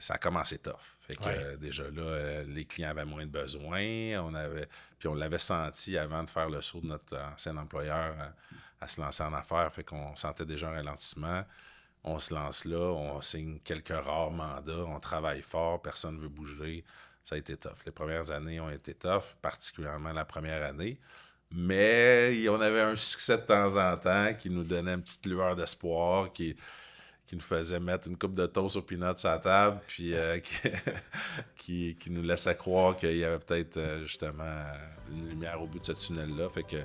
ça a commencé tough. Fait que Ouais. déjà là, les clients avaient moins de besoins. Puis on l'avait senti avant de faire le saut de notre ancien employeur à se lancer en affaires. Fait qu'on sentait déjà un ralentissement. On se lance là, on signe quelques rares mandats, on travaille fort, personne ne veut bouger. Ça a été tough. Les premières années ont été tough, particulièrement la première année. Mais on avait un succès de temps en temps qui nous donnait une petite lueur d'espoir, qui nous faisait mettre une coupe de toast aux peanuts sur la table, puis qui nous laissait croire qu'il y avait peut-être justement une lumière au bout de ce tunnel-là. Fait que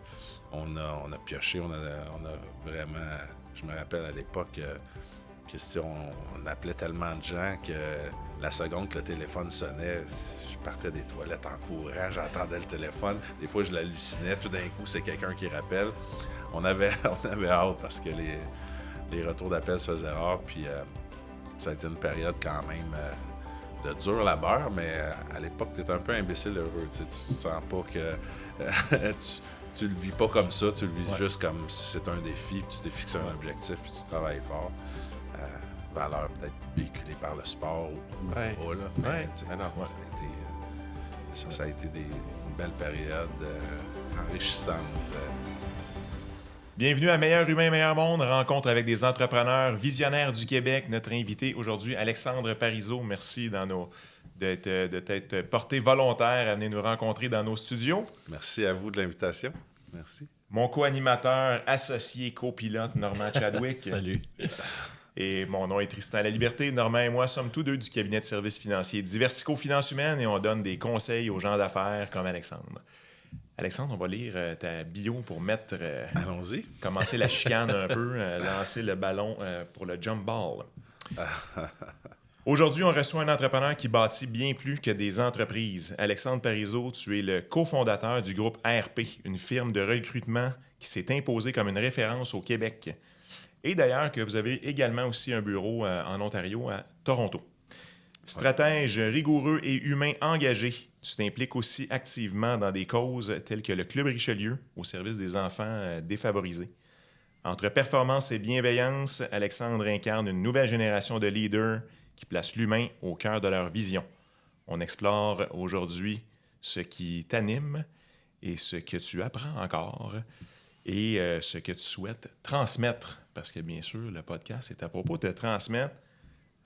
on a pioché, on a vraiment... Je me rappelle à l'époque que si on appelait tellement de gens que la seconde que le téléphone sonnait, je partais des toilettes en courant, j'entendais le téléphone. Des fois, je l'hallucinais. Tout d'un coup, c'est quelqu'un qui rappelle. On avait hâte parce que les retours d'appel se faisaient rares. Puis ça a été une période quand même de dur labeur, mais à l'époque, tu étais un peu imbécile heureux. Tu sens pas que tu le vis pas comme ça, tu le vis juste comme si c'était un défi, puis tu t'es fixé un objectif, puis tu travailles fort. Valeur peut-être véhiculée par le sport ou pas, là. Mais ça a été une belle période enrichissante. Bienvenue à Meilleur Humain, Meilleur Monde, rencontre avec des entrepreneurs visionnaires du Québec. Notre invité aujourd'hui, Alexandre Parizeau. Merci de t'être porté volontaire à venir nous rencontrer dans nos studios. Merci à vous de l'invitation. Merci. Mon co-animateur, associé, copilote, Normand Chadwick. Salut. Et mon nom est Tristan Laliberté. Normand et moi sommes tous deux du cabinet de services financiers Diversico Finances Humaines et on donne des conseils aux gens d'affaires comme Alexandre. Alexandre, on va lire ta bio pour mettre... Allons-y. Commencer la chicane un peu, lancer le ballon pour le jump ball. Aujourd'hui, on reçoit un entrepreneur qui bâtit bien plus que des entreprises. Alexandre Parizeau, tu es le cofondateur du groupe ARP, une firme de recrutement qui s'est imposée comme une référence au Québec. Et d'ailleurs, que vous avez également aussi un bureau en Ontario, à Toronto. Stratège rigoureux et humain engagé, tu t'impliques aussi activement dans des causes telles que le Club Richelieu, au service des enfants défavorisés. Entre performance et bienveillance, Alexandre incarne une nouvelle génération de leaders qui placent l'humain au cœur de leur vision. On explore aujourd'hui ce qui t'anime et ce que tu apprends encore et ce que tu souhaites transmettre. Parce que bien sûr, le podcast est à propos de transmettre.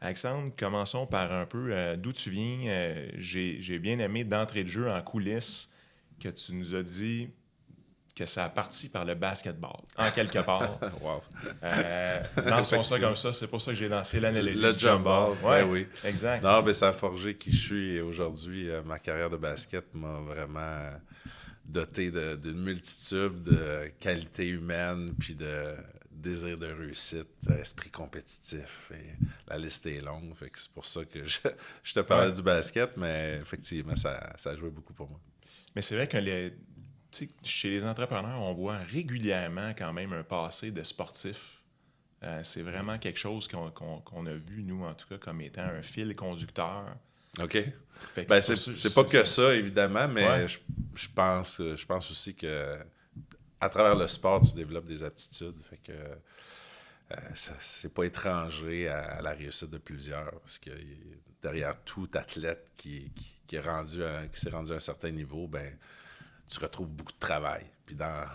Alexandre, commençons par un peu d'où tu viens. J'ai bien aimé d'entrée de jeu en coulisses que tu nous as dit que ça a parti par le basketball, en quelque part. Wow. Lançons ça comme ça, c'est pour ça que j'ai lancé l'analogie Le du jump ball, Ouais, oui. exact. Non, mais ça a forgé qui je suis aujourd'hui. Ma carrière de basket m'a vraiment doté d'une multitude de qualités humaines, puis de désir de réussite, esprit compétitif. Et la liste est longue, fait que c'est pour ça que je te parlais du basket, mais effectivement, ça a joué beaucoup pour moi. Mais c'est vrai que chez les entrepreneurs, on voit régulièrement quand même un passé de sportif. C'est vraiment quelque chose qu'on a vu, nous, en tout cas, comme étant un fil conducteur. OK. Ben, c'est pas que ça, évidemment, mais je pense aussi que à travers le sport, tu développes des aptitudes. Fait que c'est pas étranger à la réussite de plusieurs. Parce que derrière tout athlète qui s'est rendu à un certain niveau, ben tu retrouves beaucoup de travail. Puis dans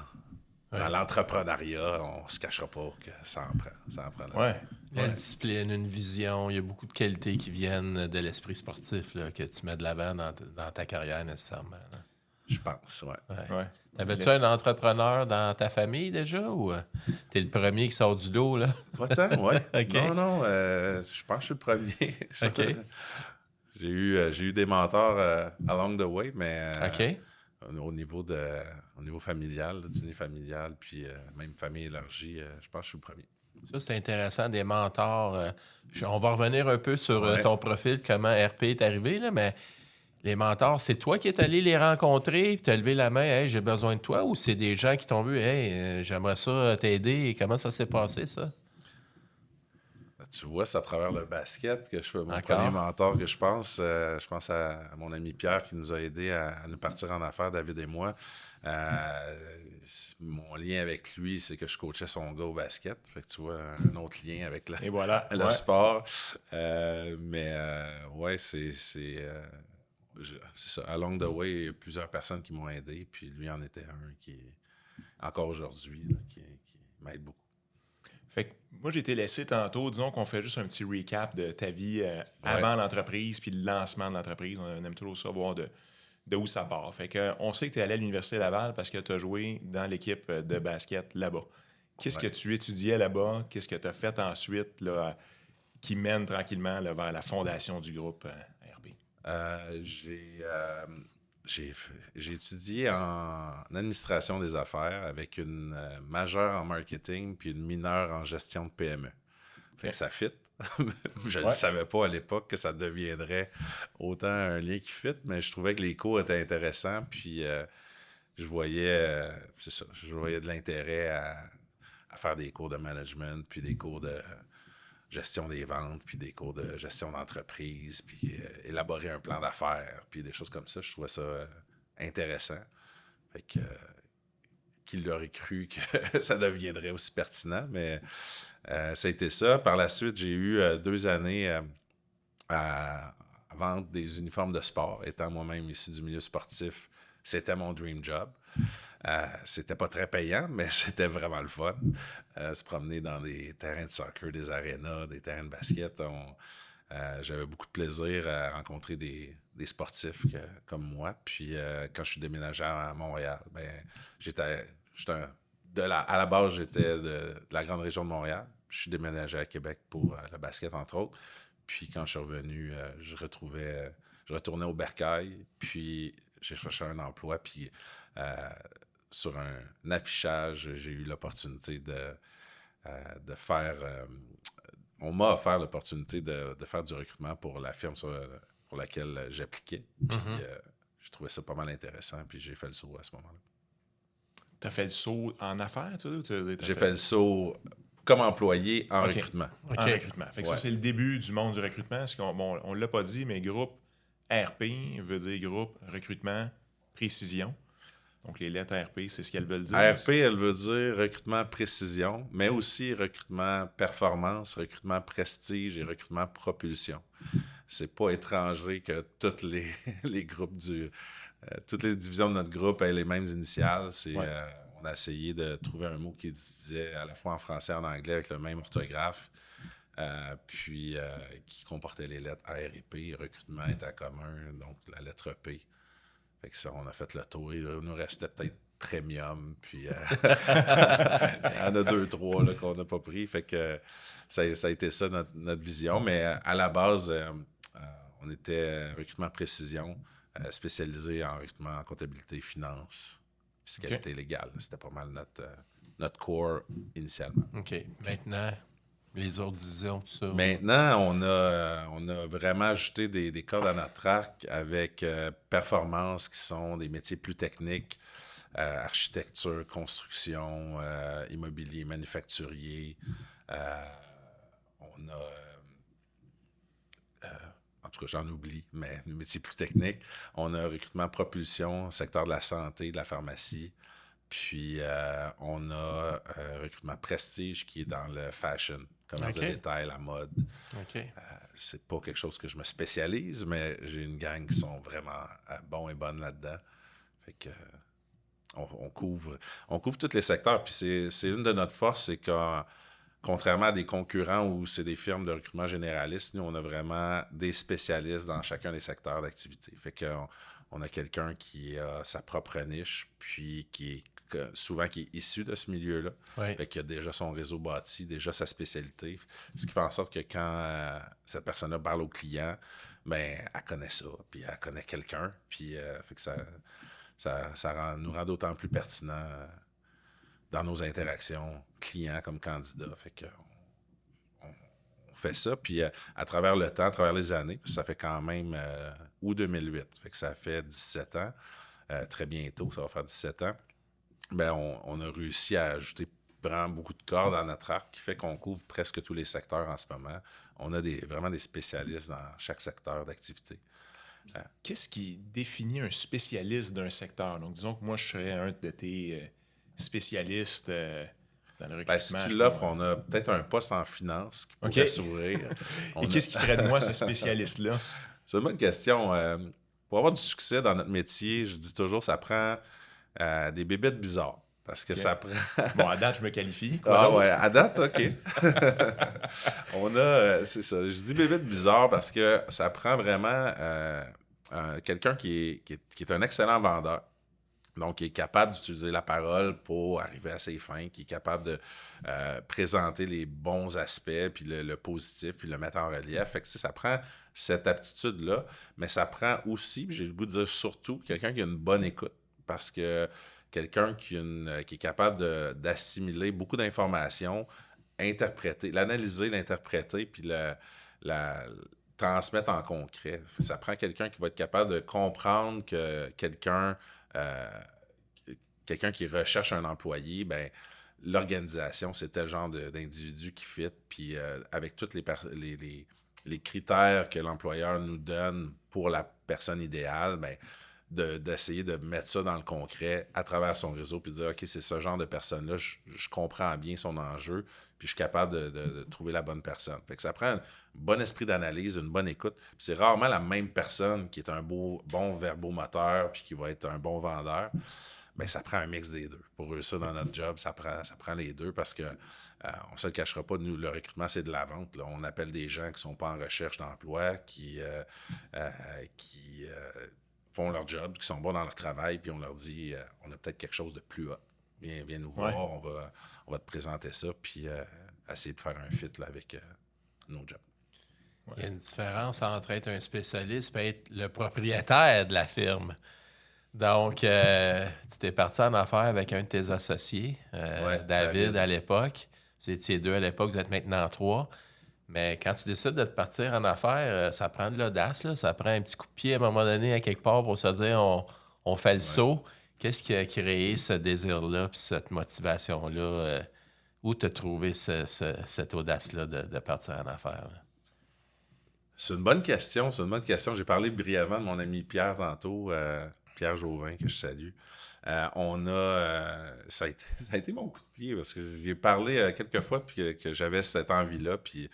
l'entrepreneuriat, on se cachera pas que ça en prend. Ça en prend là. La discipline, une vision, il y a beaucoup de qualités qui viennent de l'esprit sportif là, que tu mets de l'avant dans ta carrière nécessairement. Là. Je pense, ouais. T'avais-tu un entrepreneur dans ta famille déjà ou t'es le premier qui sort du lot, là? Pas tant, ouais. Okay. Non, je pense que je suis le premier. OK. J'ai eu des mentors along the way, mais OK. au niveau familial, dîner familial, puis même famille élargie, je pense que je suis le premier. Ça, c'est intéressant, des mentors. On va revenir un peu sur ton profil, comment RP est arrivé, là, mais les mentors, c'est toi qui es allé les rencontrer, puis tu as levé la main, « Hey, j'ai besoin de toi », ou c'est des gens qui t'ont vu, « Hey, j'aimerais ça t'aider », et comment ça s'est passé, ça? Tu vois, c'est à travers le basket que mon Encore? premier mentor que je pense. Je pense à mon ami Pierre qui nous a aidés à nous partir en affaires, David et moi. Mon lien avec lui, c'est que je coachais son gars au basket. Fait que tu vois, un autre lien avec Et voilà. le sport. Ouais, c'est ça. Along the way, il y a plusieurs personnes qui m'ont aidé. Puis lui en était un qui est encore aujourd'hui, là, qui m'aide beaucoup. Fait que moi, j'ai été laissé tantôt. Disons qu'on fait juste un petit recap de ta vie avant l'entreprise puis le lancement de l'entreprise. On aime toujours savoir de où ça part. Fait que, on sait que tu es allé à l'Université Laval parce que tu as joué dans l'équipe de basket là-bas. Qu'est-ce que tu étudiais là-bas? Qu'est-ce que tu as fait ensuite là, qui mène tranquillement là, vers la fondation du groupe RP? J'ai étudié en administration des affaires avec une majeure en marketing puis une mineure en gestion de PME. Fait que ça fit. Je ne savais pas à l'époque que ça deviendrait autant un lien qui fit, mais je trouvais que les cours étaient intéressants. Puis je voyais de l'intérêt à faire des cours de management, puis des cours de gestion des ventes, puis des cours de gestion d'entreprise, puis élaborer un plan d'affaires, puis des choses comme ça. Je trouvais ça intéressant. Fait que qui l'aurait cru que ça deviendrait aussi pertinent, mais ça a été ça. Par la suite, j'ai eu 2 années à vendre des uniformes de sport. Étant moi-même issu du milieu sportif, c'était mon dream job. C'était pas très payant, mais c'était vraiment le fun. Se promener dans des terrains de soccer, des arénas, des terrains de basket. J'avais beaucoup de plaisir à rencontrer des sportifs comme moi. Puis quand je suis déménagé à Montréal, à la base, j'étais de la grande région de Montréal. Je suis déménagé à Québec pour le basket, entre autres. Puis quand je suis revenu, je retournais au Bercail. Puis j'ai cherché un emploi. Puis sur un affichage, j'ai eu l'opportunité de faire... on m'a offert l'opportunité de faire du recrutement pour la firme pour laquelle j'appliquais. Puis j'ai trouvé ça pas mal intéressant. Puis j'ai fait le saut à ce moment-là. Tu as fait le saut en affaires, tu sais? J'ai fait le saut comme employé en recrutement. En recrutement. Fait que ça, c'est le début du monde du recrutement. On ne l'a pas dit, mais groupe RP veut dire groupe recrutement précision. Donc, les lettres RP, c'est ce qu'elles veulent dire. RP, elle veut dire recrutement précision, mais aussi recrutement performance, recrutement prestige et recrutement propulsion. C'est pas étranger que toutes les groupes toutes les divisions de notre groupe aient les mêmes initiales. On a essayé de trouver un mot qui disait à la fois en français et en anglais avec le même orthographe, puis qui comportait les lettres R et P. Recrutement était commun, donc la lettre P. Fait que ça, on a fait le tour. Il nous restait peut-être Premium, puis il y en a 2, 3 là, qu'on n'a pas pris. Fait que ça a été ça notre vision. Mais à la base, on était recrutement précision, spécialisé en recrutement en comptabilité et finance, fiscalité légale. C'était pas mal notre core initialement. OK. Maintenant, les autres divisions, tout ça. Maintenant, on a vraiment ajouté des cordes à notre arc avec performance, qui sont des métiers plus techniques, architecture, construction, immobilier, manufacturier. On a... en tout cas, j'en oublie, mais des métiers plus techniques. On a recrutement propulsion, secteur de la santé, de la pharmacie. Puis, on a recrutement prestige qui est dans le fashion, commerce de détail, la mode. C'est pas quelque chose que je me spécialise, mais j'ai une gang qui sont vraiment bons et bonnes là-dedans. Fait que on couvre tous les secteurs. Puis c'est une de notre forces, c'est que contrairement à des concurrents où c'est des firmes de recrutement généralistes, nous, on a vraiment des spécialistes dans chacun des secteurs d'activité. Fait qu'on a quelqu'un qui a sa propre niche, puis qui est issu de ce milieu-là. Fait qu'il a déjà son réseau bâti, déjà sa spécialité. Ce qui fait en sorte que quand cette personne-là parle au client, ben, elle connaît ça, puis elle connaît quelqu'un. Puis fait que ça nous rend d'autant plus pertinents dans nos interactions clients comme candidats. Fait que on fait ça. Puis à travers le temps, à travers les années, ça fait quand même août 2008. Fait que ça fait 17 ans. Très bientôt, ça va faire 17 ans. Ben, on a réussi à ajouter prend beaucoup de cordes dans notre arc, qui fait qu'on couvre presque tous les secteurs en ce moment. On a vraiment des spécialistes dans chaque secteur d'activité. Qu'est-ce qui définit un spécialiste d'un secteur? Donc, disons que moi, je serais un de tes spécialistes dans le recrutement. Si tu l'offres, on a peut-être un poste en finance qui pourrait s'ouvrir. Et qu'est-ce qui ferait de moi ce spécialiste-là? C'est une bonne question. Pour avoir du succès dans notre métier, je dis toujours, ça prend des bébites bizarres. Parce que ça prend... Bon, à date, je me qualifie. À date, OK. On a... c'est ça. Je dis bébite bizarre parce que ça prend vraiment quelqu'un qui est un excellent vendeur. Donc, qui est capable d'utiliser la parole pour arriver à ses fins, qui est capable de présenter les bons aspects, puis le positif, puis le mettre en relief. Fait que ça prend cette aptitude-là, mais ça prend aussi, j'ai le goût de dire surtout, quelqu'un qui a une bonne écoute. Parce que quelqu'un qui est capable d'assimiler beaucoup d'informations, interpréter, l'analyser, l'interpréter, puis la transmettre en concret. Ça prend quelqu'un qui va être capable de comprendre que quelqu'un qui recherche un employé, ben l'organisation, c'est tel genre d'individu qui fit, puis avec tous les critères que l'employeur nous donne pour la personne idéale, ben d'essayer de mettre ça dans le concret à travers son réseau, puis de dire, OK, c'est ce genre de personne-là, je comprends bien son enjeu, puis je suis capable de trouver la bonne personne. Fait que ça prend un bon esprit d'analyse, une bonne écoute, puis c'est rarement la même personne qui est un bon verbomoteur, puis qui va être un bon vendeur. Bien, ça prend un mix des deux. Pour réussir dans notre job, ça prend les deux parce que on ne se le cachera pas, nous, le recrutement, c'est de la vente. Là. On appelle des gens qui ne sont pas en recherche d'emploi, qui font leur job, qui sont bons dans leur travail, puis on leur dit on a peut-être quelque chose de plus haut. Viens nous voir, on va te présenter ça, puis essayer de faire un fit là, avec nos jobs. Ouais. Il y a une différence entre être un spécialiste et être le propriétaire de la firme. Donc, tu t'es parti en affaires avec un de tes associés, David, à l'époque. Vous étiez 2 à l'époque, vous êtes maintenant 3. Mais quand tu décides de te partir en affaires, ça prend de l'audace, là. Ça prend un petit coup de pied à un moment donné, à quelque part, pour se dire on fait le saut. Qu'est-ce qui a créé ce désir-là puis cette motivation-là? Où tu as trouvé cette audace-là de partir en affaires? Là? C'est une bonne question. J'ai parlé brièvement de mon ami Pierre tantôt, Pierre Jauvin, que je salue. Ça a été mon coup de pied parce que j'ai parlé quelques fois puis que j'avais cette envie-là. Puis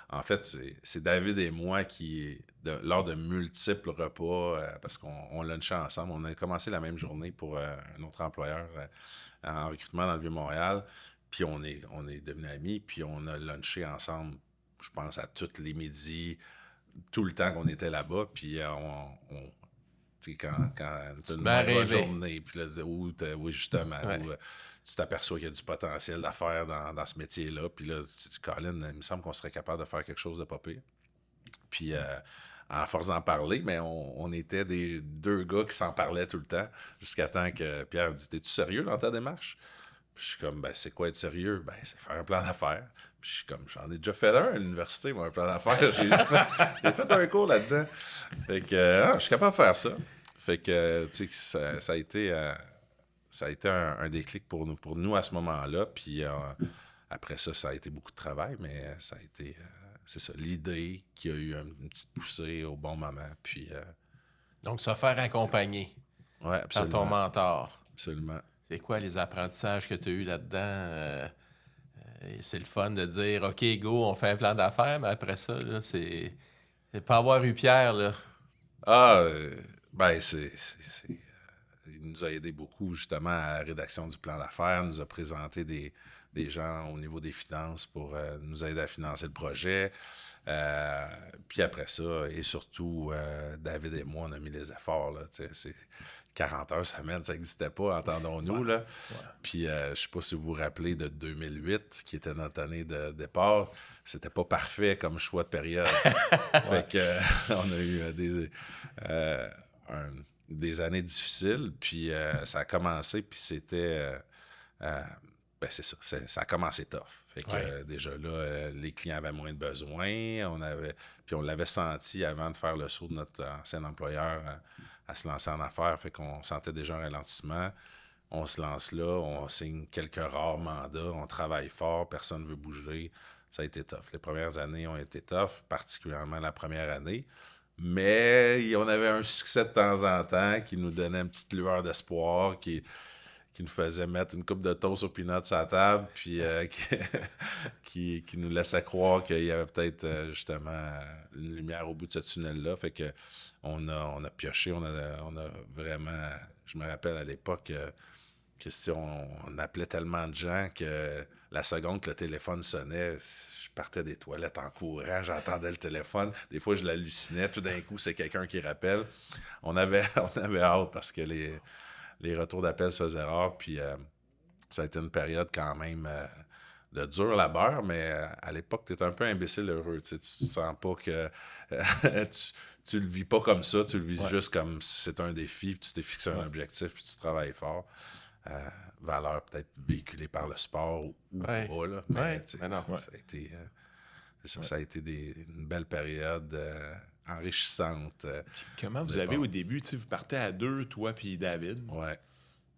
en fait, c'est David et moi qui, lors de multiples repas, parce qu'on lunchait ensemble, on a commencé la même journée pour un autre employeur en recrutement dans le Vieux-Montréal. Puis on est devenus amis, puis on a lunché ensemble, je pense, à tous les midis, tout le temps qu'on était là-bas. Puis quand tu as une bonne journée, puis là, oui, justement, où tu t'aperçois qu'il y a du potentiel d'affaires dans ce métier-là, puis là, tu te dis, Colin, il me semble qu'on serait capable de faire quelque chose de pas pire. Puis, à force d'en parler, mais on était des 2 gars qui s'en parlaient tout le temps, jusqu'à temps que Pierre me dit, t'es-tu sérieux dans ta démarche? Puis je suis comme, ben, c'est quoi être sérieux? Ben, c'est faire un plan d'affaires. Puis je suis comme, j'en ai déjà fait un à l'université, moi, un plan d'affaires. J'ai fait un cours là-dedans. Fait que, je suis capable de faire ça. Fait que, tu sais, ça a été un déclic pour nous à ce moment-là. Puis après ça a été beaucoup de travail, mais ça a été, c'est ça, l'idée qui a eu une petite poussée au bon moment. Puis, donc, se faire accompagner par ton mentor. Absolument. C'est quoi les apprentissages que tu as eus là-dedans? C'est le fun de dire, OK, go, on fait un plan d'affaires, mais après ça, là, c'est pas avoir eu Pierre, là. Ben, il nous a aidé beaucoup, justement, à la rédaction du plan d'affaires, nous a présenté des gens au niveau des finances pour nous aider à financer le projet. Puis après ça, et surtout, David et moi, on a mis les efforts, là, tu sais, c'est 40 heures semaine, ça n'existait pas, entendons-nous, là. Ouais. Puis, je ne sais pas si vous vous rappelez de 2008, qui était notre année de départ, c'était pas parfait comme choix de période. Fait que, on a eu des années difficiles, puis ça a commencé, puis c'était... ben c'est ça, ça a commencé tough. Fait que déjà là, les clients avaient moins de besoins, puis on l'avait senti avant de faire le saut de notre ancien employeur à se lancer en affaires, fait qu'on sentait déjà un ralentissement. On se lance là, on signe quelques rares mandats, on travaille fort, personne ne veut bouger. Ça a été tough. Les premières années ont été tough, particulièrement la première année. Mais on avait un succès de temps en temps qui nous donnait une petite lueur d'espoir, qui nous faisait mettre une coupe de toast aux peanuts sur la table, puis qui nous laissait croire qu'il y avait peut-être justement une lumière au bout de ce tunnel-là. Fait que on a pioché, on a vraiment... Je me rappelle à l'époque que si on appelait tellement de gens que la seconde que le téléphone sonnait, je partais des toilettes en courant, j'entendais le téléphone. Des fois, je l'hallucinais. Tout d'un coup, c'est quelqu'un qui rappelle. On avait hâte parce que les retours d'appel se faisaient rares. Puis ça a été une période quand même de dur labeur, mais à l'époque, tu es un peu imbécile heureux. Tu sens pas que tu le vis pas comme ça, tu le vis juste comme si c'était un défi, puis tu t'es fixé un objectif, puis tu travailles fort. Valeur peut-être véhiculée par le sport ou pas, là. Mais, non. Ça a été une belle période enrichissante. Comment vous avez au début, vous partez à 2, toi puis David. Ouais.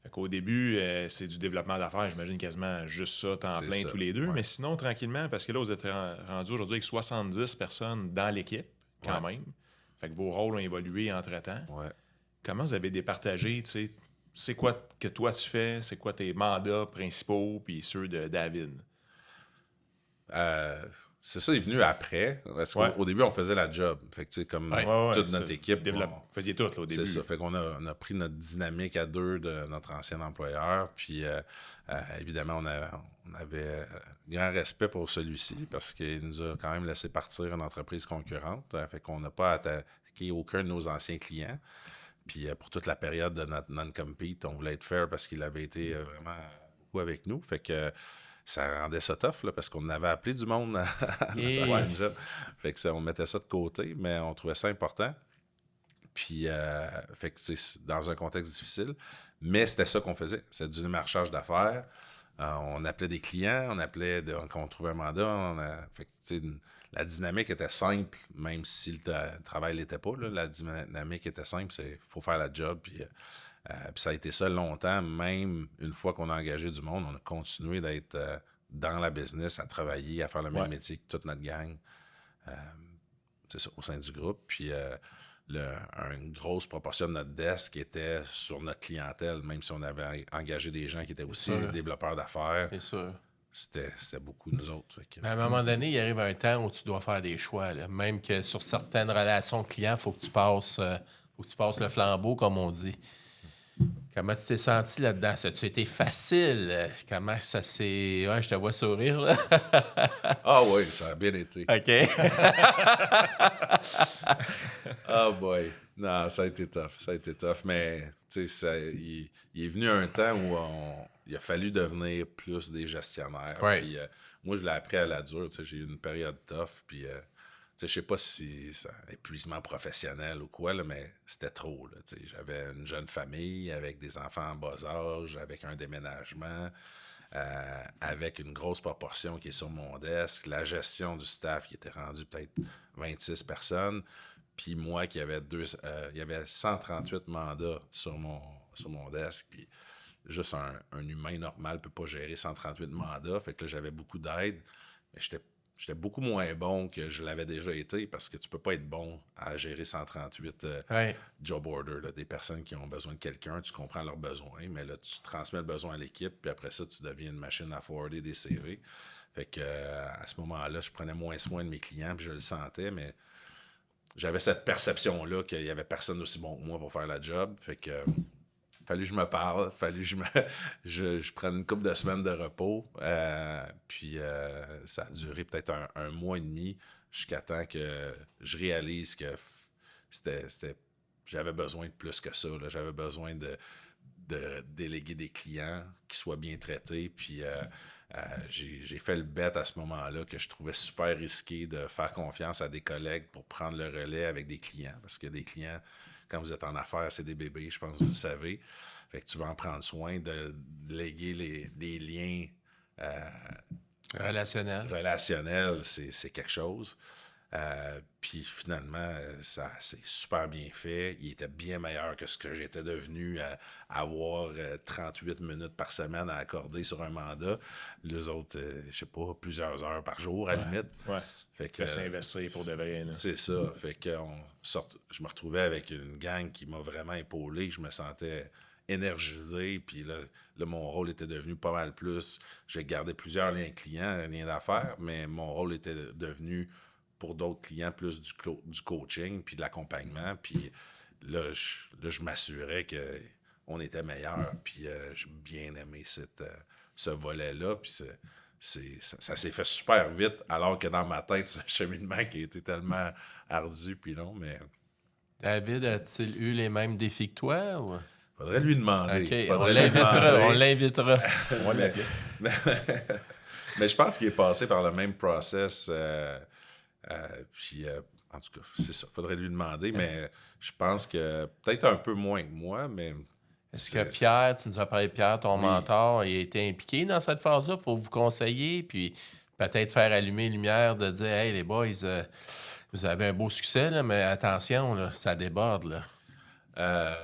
Fait qu'au début, c'est du développement d'affaires, j'imagine quasiment juste ça, temps plein tous les deux. Ouais. Mais sinon, tranquillement, parce que là, vous êtes rendu aujourd'hui avec 70 personnes dans l'équipe, quand même. Fait que vos rôles ont évolué entre-temps. Ouais. Comment vous avez départagé, c'est quoi que toi tu fais, c'est quoi tes mandats principaux, puis ceux de David? C'est ça, il est venu après. Parce qu'au début, on faisait la job. Fait que, comme toute notre équipe. Vous faisiez tout, là, au début. C'est ça. Fait qu'on a pris notre dynamique à deux de notre ancien employeur. Puis, évidemment, on avait grand respect pour celui-ci parce qu'il nous a quand même laissé partir une entreprise concurrente. Fait qu'on n'a pas attaqué aucun de nos anciens clients. Puis, pour toute la période de notre non-compete, on voulait être fair parce qu'il avait été vraiment beaucoup avec nous. Fait que ça rendait ça tough, là, parce qu'on avait appelé du monde à notre ancienne job. Fait que on mettait ça de côté, mais on trouvait ça important. Puis, fait que c'est dans un contexte difficile. Mais c'était ça qu'on faisait. C'était du démarchage d'affaires. On appelait des clients, quand on trouvait un mandat. Fait que, la dynamique était simple, même si le travail ne l'était pas. Là, la dynamique était simple, il faut faire la job. Puis ça a été ça longtemps, même une fois qu'on a engagé du monde, on a continué d'être dans la business, à travailler, à faire le même métier que toute notre gang. C'est ça, au sein du groupe. Puis une grosse proportion de notre desk était sur notre clientèle, même si on avait engagé des gens qui étaient aussi développeurs d'affaires. C'est sûr. C'était beaucoup nous autres. À un moment donné, il arrive un temps où tu dois faire des choix. Là. Même que sur certaines relations clients, il faut que tu passes le flambeau, comme on dit. Comment tu t'es senti là-dedans? Ça a-tu été facile? Comment ça s'est... Ouais, je te vois sourire, là. Ah oui, ça a bien été. OK. Oh boy. Non, ça a été tough. Mais, tu sais, il est venu un temps où il a fallu devenir plus des gestionnaires. Ouais. Puis, moi, je l'ai appris à la dure. Tu sais, j'ai eu une période tough. Puis, je sais pas si c'est un épuisement professionnel ou quoi, là, mais c'était trop. Là, j'avais une jeune famille avec des enfants en bas âge, avec un déménagement, avec une grosse proportion qui est sur mon desk, la gestion du staff qui était rendu peut-être 26 personnes, puis moi qui avait il y avait 138 mandats sur mon desk, puis juste un humain normal ne peut pas gérer 138 mandats, fait que là, j'avais beaucoup d'aide, mais j'étais beaucoup moins bon que je l'avais déjà été parce que tu peux pas être bon à gérer 138 job orders, là, des personnes qui ont besoin de quelqu'un, tu comprends leurs besoins, mais là, tu transmets le besoin à l'équipe, puis après ça, tu deviens une machine à forwarder des CV. Fait que à ce moment-là, je prenais moins soin de mes clients, puis je le sentais, mais j'avais cette perception-là qu'il y avait personne aussi bon que moi pour faire la job. Fait que fallu que je me parle, fallu que je prenne une couple de semaines de repos. Puis ça a duré peut-être un mois et demi jusqu'à temps que je réalise que j'avais besoin de plus que ça. Là. J'avais besoin de déléguer des clients qui soient bien traités. Puis j'ai fait le bet à ce moment-là que je trouvais super risqué de faire confiance à des collègues pour prendre le relais avec des clients. Parce que des clients, quand vous êtes en affaires, c'est des bébés, je pense que vous le savez. Fait que tu vas en prendre soin de léguer des liens relationnels, c'est quelque chose. Puis finalement, ça c'est super bien fait. Il était bien meilleur que ce que j'étais devenu à avoir 38 minutes par semaine à accorder sur un mandat. Les autres, je sais pas, plusieurs heures par jour à la limite. Ouais. Fait que s'investir pour de vrai. Là. c'est ça. Fait que je me retrouvais avec une gang qui m'a vraiment épaulé. Je me sentais énergisé. Puis là, mon rôle était devenu pas mal plus. J'ai gardé plusieurs liens clients, liens d'affaires, mais mon rôle était devenu pour d'autres clients plus du coaching puis de l'accompagnement. Puis là, je m'assurais qu'on était meilleur. Puis j'ai bien aimé ce volet-là. Puis ça s'est fait super vite, alors que dans ma tête, c'est un cheminement qui a été tellement ardu puis long, mais David, a-t-il eu les mêmes défis que toi? Ou... faudrait lui demander. OK, Faudrait lui demander. on l'invitera. On va l'appeler. Mais je pense qu'il est passé par le même process. Puis, en tout cas, c'est ça. Faudrait lui demander, mais je pense que peut-être un peu moins que moi, mais... Est-ce que Pierre, tu nous as parlé de Pierre, ton Oui. mentor, il a été impliqué dans cette phase-là pour vous conseiller, puis peut-être faire allumer une lumière de dire « Hey, les boys, vous avez un beau succès, là, mais attention, là, ça déborde. » là.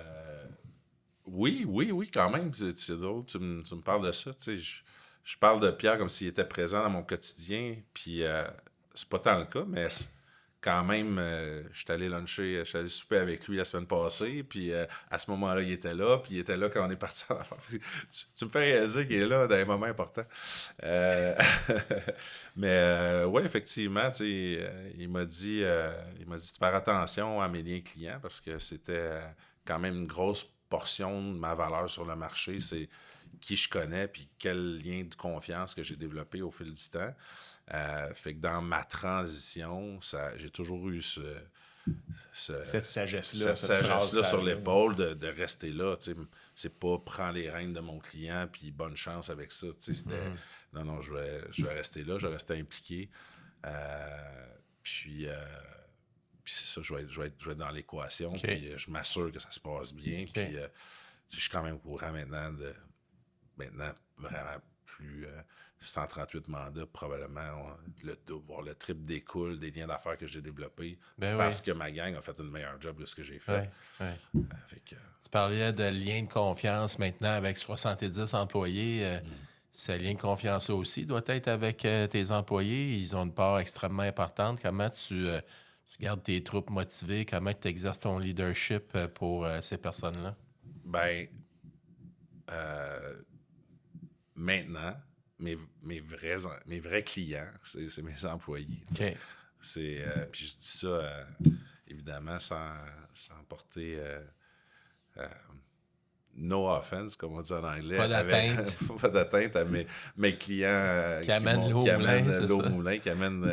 Oui, quand même. C'est drôle, tu me parles de ça. Tu sais, je parle de Pierre comme s'il était présent dans mon quotidien, puis c'est pas tant le cas, mais quand même, je suis allé luncher, je suis allé souper avec lui la semaine passée, puis à ce moment-là, il était là, puis il était là quand on est parti en affaires. Tu me fais réaliser qu'il est là dans les moments importants. Mais oui, effectivement, tu sais, il m'a dit de faire attention à mes liens clients parce que c'était quand même une grosse portion de ma valeur sur le marché, c'est qui je connais puis quel lien de confiance que j'ai développé au fil du temps. Fait que dans ma transition, j'ai toujours eu Cette sagesse-là, cette cette phrase sagesse-là sur sage-là. l'épaule de rester là. Tu sais. C'est pas prends les rênes de mon client puis bonne chance avec ça. Tu sais, c'était non, je vais rester là, je vais rester impliqué. Puis c'est ça, je vais être dans l'équation. OK. Puis je m'assure que ça se passe bien. OK. Puis je suis quand même au courant maintenant vraiment plus 138 mandats, probablement le double, voire le triple découle des liens d'affaires que j'ai développés parce que ma gang a fait un meilleur job que ce que j'ai fait. Fait que, tu parlais de lien de confiance maintenant avec 70 employés. Ce lien de confiance-là aussi doit être avec tes employés. Ils ont une part extrêmement importante. Comment tu gardes tes troupes motivées? Comment tu exerces ton leadership pour ces personnes-là? Ben, maintenant, mes vrais clients, c'est mes employés. OK. Puis je dis ça, évidemment, sans porter no offense, comme on dit en anglais. Pas d'atteinte. Pas d'atteinte à mes clients qui amènent l'eau au moulin, qui amènent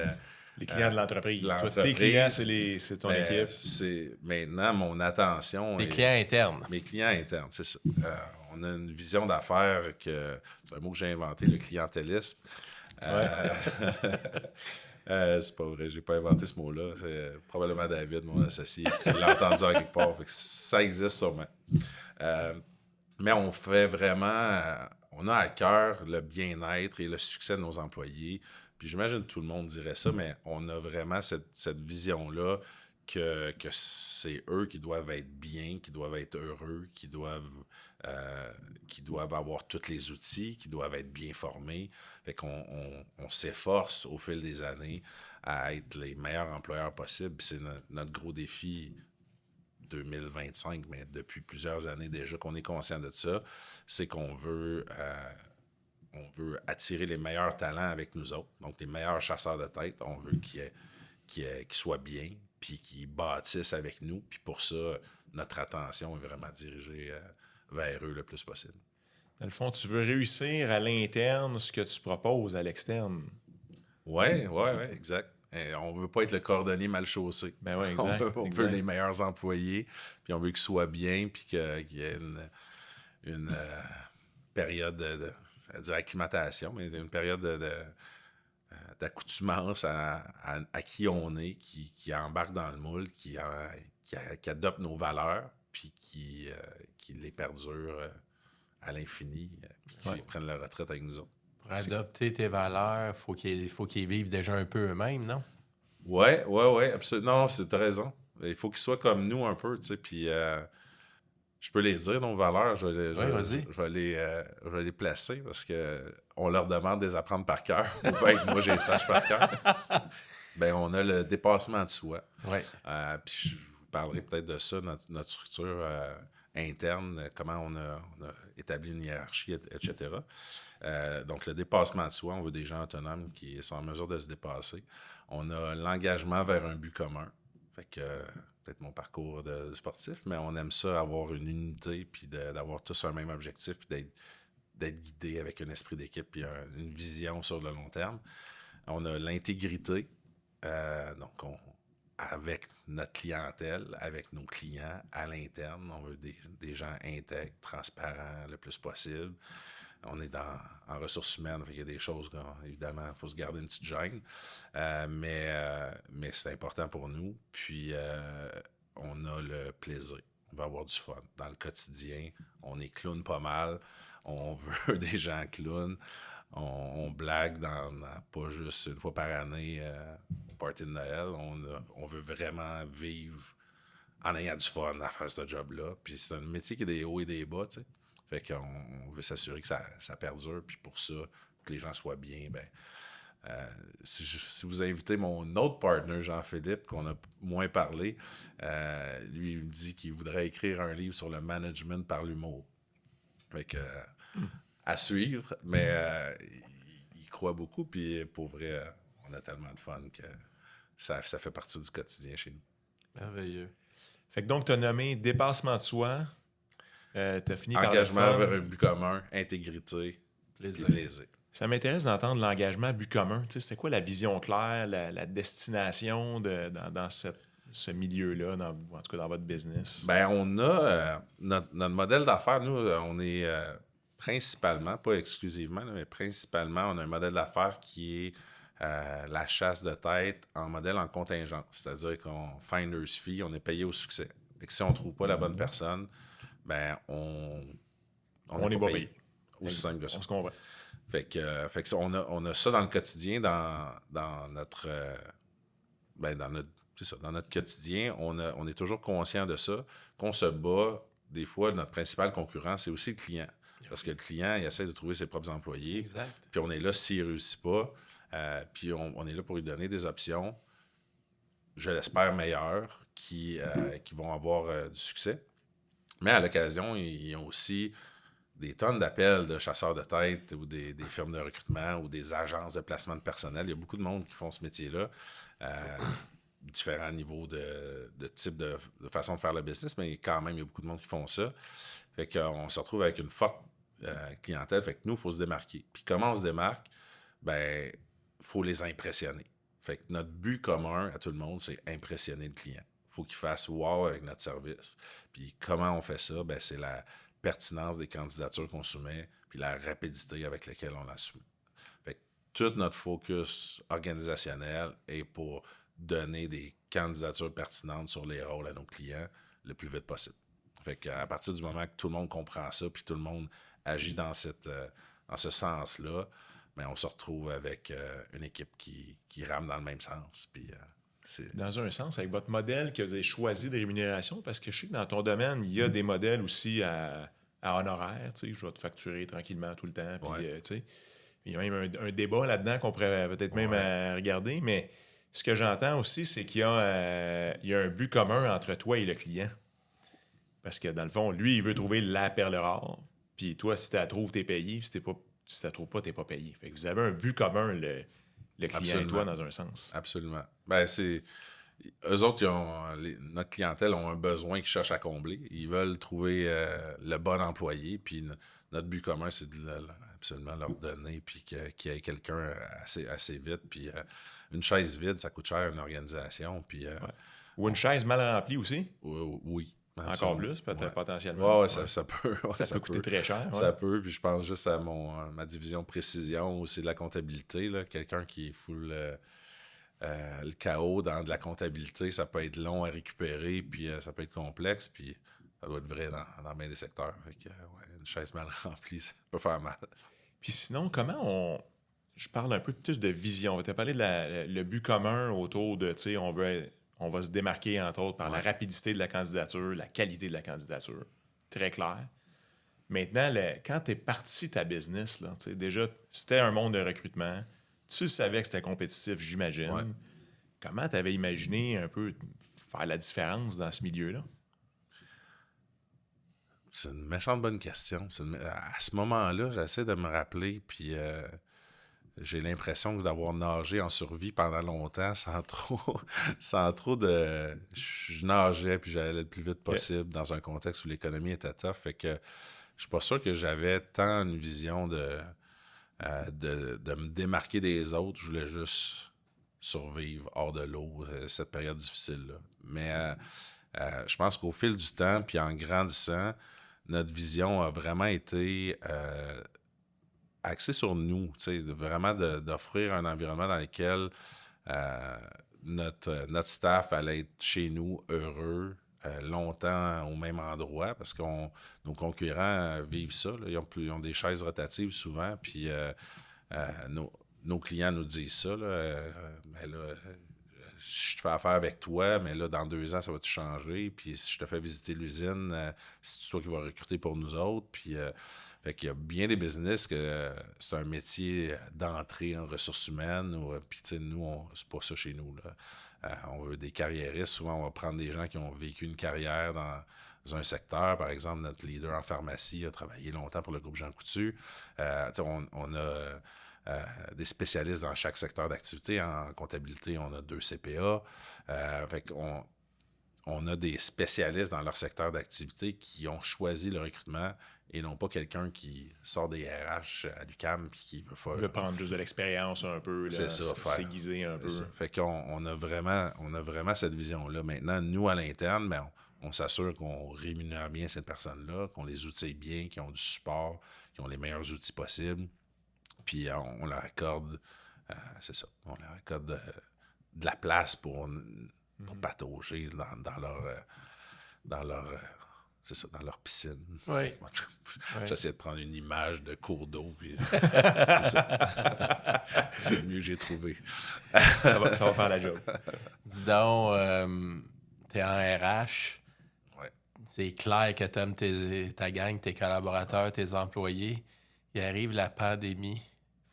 les clients de l'entreprise. l'entreprise. Toi, tes clients, c'est ton équipe. C'est maintenant mon attention. Tes clients internes. Mes clients internes, c'est ça. On a une vision d'affaires que c'est un mot que j'ai inventé, le clientélisme. C'est pas vrai, j'ai pas inventé ce mot-là. C'est probablement David, mon associé, qui l'a entendu en quelque part. Fait que ça existe sûrement. Mais on fait vraiment, on a à cœur le bien-être et le succès de nos employés. Puis j'imagine que tout le monde dirait ça, mais on a vraiment cette vision-là que c'est eux qui doivent être bien, qui doivent être heureux, qui doivent avoir tous les outils, qui doivent être bien formés. Fait qu'on s'efforce au fil des années à être les meilleurs employeurs possibles. Puis c'est notre gros défi 2025, mais depuis plusieurs années déjà qu'on est conscient de ça, c'est qu'on veut attirer les meilleurs talents avec nous autres, donc les meilleurs chasseurs de tête. On veut qu'ils soient bien, puis qu'ils bâtissent avec nous. Puis pour ça, notre attention est vraiment dirigée vers eux le plus possible. Dans le fond, tu veux réussir à l'interne ce que tu proposes à l'externe. Oui, exact. On veut pas être le cordonnier mal chaussé. Ben ouais, exact. On veut les meilleurs employés, puis on veut qu'ils soient bien, puis qu'il y ait une période d'acclimatation, mais une période d'accoutumance à qui on est, qui embarque dans le moule, qui adopte nos valeurs, puis qui les perdure à l'infini, puis qui prennent leur retraite avec nous autres. Pour adopter tes valeurs, faut qu'ils vivent déjà un peu eux-mêmes, non? Ouais, absolument. Non, t'as raison. Il faut qu'ils soient comme nous un peu, tu sais, puis je peux les dire, nos valeurs, Oui, vas-y. je vais les placer parce que on leur demande de les apprendre par cœur, ou bien que moi, je les sache par cœur. Ben, on a le dépassement de soi. Oui. Puis je vous parlerai peut-être de ça, notre structure interne, comment on a établi une hiérarchie, etc. Donc, le dépassement de soi, on veut des gens autonomes qui sont en mesure de se dépasser. On a l'engagement vers un but commun. Fait que, peut-être mon parcours de sportif, mais on aime ça, avoir une unité, puis d'avoir tous un même objectif, puis d'être guidé avec un esprit d'équipe, puis une vision sur le long terme. On a l'intégrité. Donc, avec notre clientèle, avec nos clients à l'interne, on veut des gens intègres, transparents le plus possible. On est en ressources humaines, il y a des choses, évidemment, il faut se garder une petite gêne, mais c'est important pour nous. Puis, on a le plaisir. On va avoir du fun. Dans le quotidien, on est clown pas mal. On veut des gens clowns. On blague pas juste une fois par année au party de Noël. On veut vraiment vivre en ayant du fun à faire ce job-là. Puis c'est un métier qui a des hauts et des bas, tu sais. Fait qu'on veut s'assurer que ça perdure. Puis pour ça, que les gens soient bien, ben, si vous invitez mon autre partner, Jean-Philippe, qu'on a moins parlé, lui, il me dit qu'il voudrait écrire un livre sur le management par l'humour. Fait que, à suivre, mais il croit beaucoup, puis pour vrai, on a tellement de fun que ça fait partie du quotidien chez nous. Merveilleux. Fait que donc, tu as nommé dépassement de soi, tu as fini par le Engagement fun. vers un but commun, intégrité, Plaisir. puis plaisir. Ça m'intéresse d'entendre l'engagement but commun. Tu sais, c'est quoi la vision claire, la destination dans ce milieu-là, en tout cas dans votre business? Ben, on a notre modèle d'affaires, nous, on est principalement, pas exclusivement, mais principalement, on a un modèle d'affaires qui est la chasse de tête en modèle en contingence. C'est-à-dire qu'on finder's fee, on est payé au succès. Et que si on ne trouve pas la bonne personne, ben on n'est pas payé. Aussi simple que ça. On se comprend. Fait que ça, on a ça dans le quotidien, dans notre c'est ça, dans notre quotidien, on est toujours conscient de ça, qu'on se bat. Des fois, notre principal concurrent, c'est aussi le client. Parce que le client, il essaie de trouver ses propres employés. Exact. Puis on est là s'il ne réussit pas. Puis on est là pour lui donner des options, je l'espère, meilleures, qui vont avoir du succès. Mais à l'occasion, ils ont aussi des tonnes d'appels de chasseurs de tête ou des firmes de recrutement ou des agences de placement de personnel. Il y a beaucoup de monde qui font ce métier-là. Différents niveaux de type de façon de faire le business, mais quand même, il y a beaucoup de monde qui font ça. Fait qu'on se retrouve avec une forte clientèle. Fait que nous, il faut se démarquer. Puis comment on se démarque? Ben, il faut les impressionner. Fait que notre but commun à tout le monde, c'est impressionner le client. Il faut qu'il fasse « wow » avec notre service. Puis comment on fait ça? Ben, c'est la pertinence des candidatures qu'on soumet, puis la rapidité avec laquelle on la soumet. Fait que tout notre focus organisationnel est pour donner des candidatures pertinentes sur les rôles à nos clients le plus vite possible. Fait qu'à partir du moment que tout le monde comprend ça, puis tout le monde agit dans ce sens-là, ben on se retrouve avec une équipe qui rame dans le même sens. Puis, dans un sens, avec votre modèle que vous avez choisi de rémunération, parce que je sais que dans ton domaine, il y a des modèles aussi à honoraires. Tu sais, je vais te facturer tranquillement tout le temps. Puis, tu sais, il y a même un débat là-dedans qu'on pourrait peut-être même regarder, mais ce que j'entends aussi, c'est qu'il y a un but commun entre toi et le client. Parce que dans le fond, lui, il veut trouver la perle rare. Puis toi, si tu la trouves, tu es payé. Puis si tu la trouves pas, tu n'es pas payé. Fait que vous avez un but commun, le client absolument. et toi, dans un sens. Absolument. Ben, c'est... Eux autres, notre clientèle ont un besoin qu'ils cherchent à combler. Ils veulent trouver le bon employé. Puis notre but commun, c'est de absolument leur donner, puis qu'il y ait quelqu'un assez vite. Puis une chaise vide, ça coûte cher à une organisation. Puis, Ou une chaise mal remplie aussi. Oui. Encore plus, peut-être potentiellement. Oui, ça peut. Ça peut coûter très cher. Ça peut. Puis je pense juste à ma division précision aussi de la comptabilité. Là. Quelqu'un qui est full le chaos dans de la comptabilité, ça peut être long à récupérer, puis ça peut être complexe, puis ça doit être vrai dans bien des secteurs. Fait que, une chaise mal remplie, ça peut faire mal. Puis sinon, comment je parle un peu plus de vision. Tu as parlé de le but commun autour de, tu sais, on va se démarquer, entre autres, par la rapidité de la candidature, la qualité de la candidature. Très clair. Maintenant, quand tu es parti ta business, là, déjà, c'était un monde de recrutement. Tu savais que c'était compétitif, j'imagine. Ouais. Comment tu avais imaginé un peu faire la différence dans ce milieu-là? C'est une méchante bonne question. À ce moment-là, j'essaie de me rappeler, puis j'ai l'impression d'avoir nagé en survie pendant longtemps sans trop de... Je nageais, puis j'allais le plus vite possible dans un contexte où l'économie était tough. Fait que je suis pas sûr que j'avais tant une vision de me démarquer des autres. Je voulais juste survivre hors de l'eau cette période difficile-là. Mais je pense qu'au fil du temps, puis en grandissant, notre vision a vraiment été axée sur nous, vraiment d'offrir un environnement dans lequel notre staff allait être chez nous heureux, longtemps au même endroit, parce que nos concurrents vivent ça. Là. Ils ont des chaises rotatives souvent, puis nos clients nous disent ça. Là, mais là, je fais affaire avec toi, mais là, dans 2 ans, ça va tout changer. Puis si je te fais visiter l'usine, c'est toi qui vas recruter pour nous autres. Puis, fait qu'il y a bien des business que c'est un métier d'entrée en ressources humaines. Puis, tu sais, nous, c'est pas ça chez nous. Là. On veut des carriéristes. Souvent, on va prendre des gens qui ont vécu une carrière dans un secteur. Par exemple, notre leader en pharmacie a travaillé longtemps pour le groupe Jean Coutu. On a... des spécialistes dans chaque secteur d'activité. En comptabilité, on a 2 CPA. Fait qu'on on a des spécialistes dans leur secteur d'activité qui ont choisi le recrutement et non pas quelqu'un qui sort des RH à l'UQAM et qui veut faire... De prendre juste de l'expérience un peu, s'aiguiser un peu. Fait qu'on a vraiment cette vision-là. Maintenant, nous, à l'interne, ben, on s'assure qu'on rémunère bien ces personnes-là, qu'on les outille bien, qu'ils ont du support, qu'ils ont les meilleurs outils possibles. Puis on leur accorde, on leur accorde de la place pour patauger dans leur piscine. Oui. J'essaie de prendre une image de cours d'eau. Puis c'est le mieux que j'ai trouvé. ça va faire la job. Dis donc, t'es en RH. Ouais. C'est clair que t'aimes ta gang, tes collaborateurs, tes employés. Il arrive la pandémie.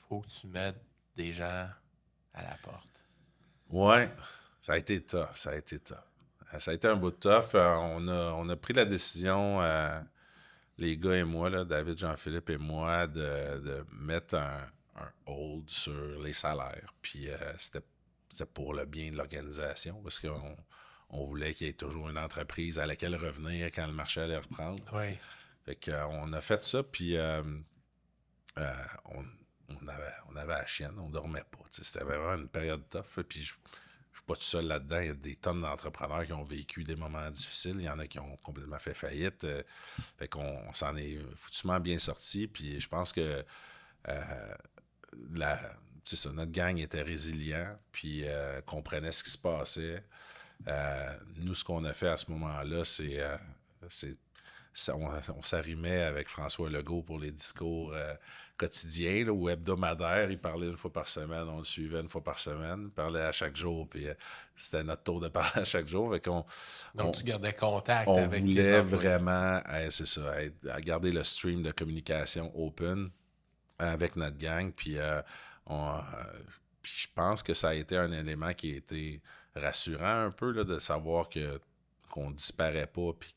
Faut que tu mettes des gens à la porte. Ouais, ça a été tough. Ça a été un bout de tough. On a pris la décision, les gars et moi, là, David, Jean-Philippe et moi, de mettre un hold sur les salaires. Puis c'était pour le bien de l'organisation, parce qu'on voulait qu'il y ait toujours une entreprise à laquelle revenir quand le marché allait reprendre. Oui. Fait qu'on a fait ça, puis on avait la chienne, on dormait pas. C'était vraiment une période tough. Puis je suis pas tout seul là-dedans. Il y a des tonnes d'entrepreneurs qui ont vécu des moments difficiles. Il y en a qui ont complètement fait faillite. Fait qu'on s'en est foutument bien sortis. Puis je pense que notre gang était résilient, puis comprenait ce qui se passait. Nous, ce qu'on a fait à ce moment-là, on s'arrimait avec François Legault pour les discours quotidiens là, ou hebdomadaires. Il parlait 1 fois par semaine, on le suivait 1 fois par semaine. Il parlait à chaque jour, puis c'était notre tour de parler à chaque jour. Donc, tu gardais contact on avec voulait vraiment, garder le stream de communication open avec notre gang. Puis je pense que ça a été un élément qui a été rassurant un peu, là, de savoir qu'on disparaît pas, puis